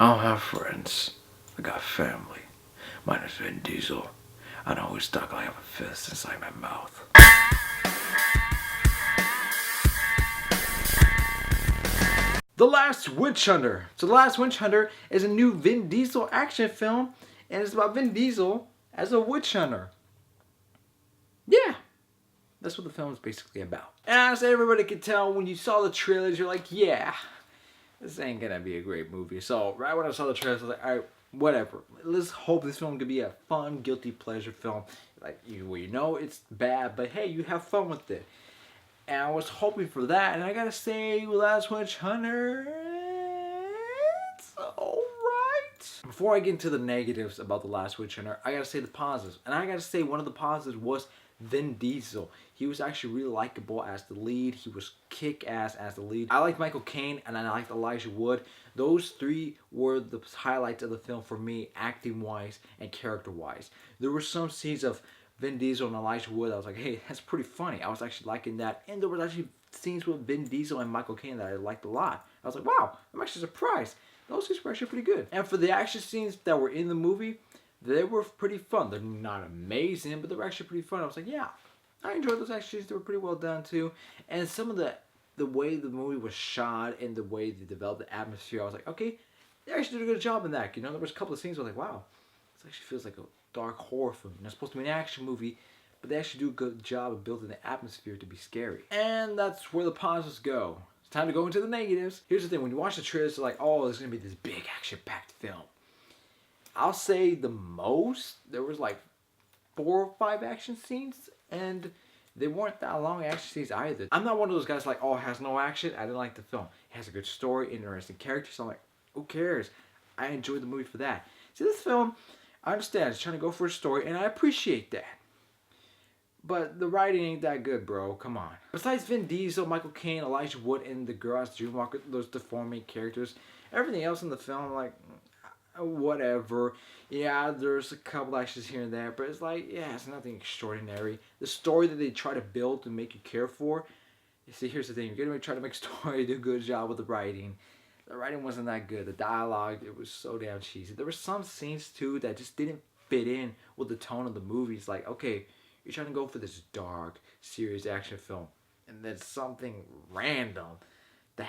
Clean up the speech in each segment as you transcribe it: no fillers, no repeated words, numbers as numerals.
I don't have friends. I got family. Mine is Vin Diesel. I don't always talk like I have a fist inside my mouth. The Last Witch Hunter. So The Last Witch Hunter is a new Vin Diesel action film, and it's about Vin Diesel as a witch hunter. Yeah, that's what the film is basically about. And as everybody could tell when you saw the trailers, you're like, yeah, this ain't gonna be a great movie. So right when I saw the trailers, I was like, all right, whatever. Let's hope this film could be a fun, guilty pleasure film. Like you know it's bad, but hey, you have fun with it. And I was hoping for that, and I gotta say, Last Witch Hunter, it's alright. Before I get into the negatives about The Last Witch Hunter, I gotta say the positives. And I gotta say one of the positives was Vin Diesel. He was actually really likable as the lead. He was kick-ass as the lead. I liked Michael Caine, and I liked Elijah Wood. Those three were the highlights of the film for me, acting-wise and character-wise. There were some scenes of Vin Diesel and Elijah Wood, I was like, hey, that's pretty funny. I was actually liking that. And there was actually scenes with Vin Diesel and Michael Caine that I liked a lot. I was like, wow, I'm actually surprised. Those scenes were actually pretty good. And for the action scenes that were in the movie, they were pretty fun. They're not amazing, but they were actually pretty fun. I was like, yeah, I enjoyed those action scenes. They were pretty well done too. And some of the way the movie was shot and the way they developed the atmosphere, I was like, okay, they actually did a good job in that. You know, there was a couple of scenes where I was like, wow, this actually feels like a dark horror film. It's supposed to be an action movie, but they actually do a good job of building the atmosphere to be scary. And that's where the positives go. It's time to go into the negatives. Here's the thing, when you watch the trailers, it's like, oh, there's gonna be this big action-packed film. I'll say the most, there was like 4 or 5 action scenes, and they weren't that long action scenes either. I'm not one of those guys like, oh, it has no action. I didn't like the film. It has a good story, interesting characters, so I'm like, who cares? I enjoyed the movie for that. See, this film, I understand, it's trying to go for a story, and I appreciate that. But the writing ain't that good, bro. Come on. Besides Vin Diesel, Michael Caine, Elijah Wood, and the girl as Dreamwalker, those the 4 main characters, everything else in the film, like, whatever. Yeah, there's a couple actions here and there, but it's like, yeah, it's nothing extraordinary. The story that they try to build to make you care for, you see, here's the thing. You're going to try to make a story, do a good job with the writing. The writing wasn't that good. The dialogue, it was so damn cheesy. There were some scenes, too, that just didn't fit in with the tone of the movie. It's like, okay, you're trying to go for this dark, serious action film, and then something random that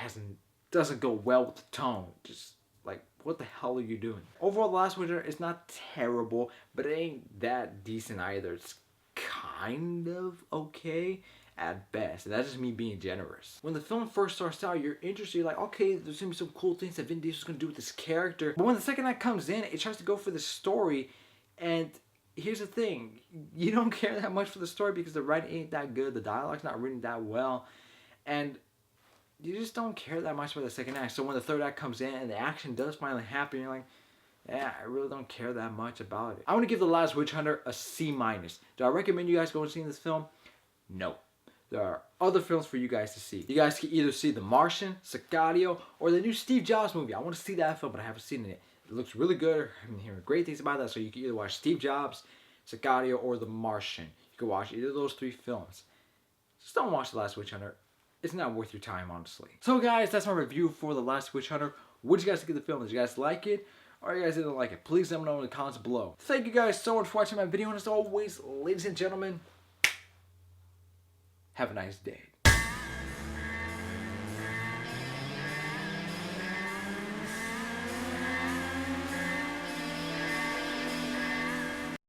doesn't go well with the tone. Just like, what the hell are you doing? Overall, The Last Winter is not terrible, but it ain't that decent either. It's kind of okay at best, and that's just me being generous. When the film first starts out, you're interested, you're like, okay, there's gonna be some cool things that Vin Diesel's gonna do with this character. But when the second act comes in, it tries to go for the story, and here's the thing, you don't care that much for the story because the writing ain't that good, the dialogue's not written that well, and you just don't care that much for the second act. So when the third act comes in and the action does finally happen, you're like, yeah, I really don't care that much about it. I want to give The Last Witch Hunter a C-. Do I recommend you guys go and see this film? No. There are other films for you guys to see. You guys can either see The Martian, Sicario, or the new Steve Jobs movie. I want to see that film, but I haven't seen it. It looks really good. I'm hearing great things about that. So you can either watch Steve Jobs, Sicario, or The Martian. You can watch either of those 3 films. Just don't watch The Last Witch Hunter. It's not worth your time, honestly. So guys, that's my review for The Last Witch Hunter. What did you guys think of the film? Did you guys like it? Or you guys didn't like it? Please let me know in the comments below. Thank you guys so much for watching my video. And as always, ladies and gentlemen, have a nice day.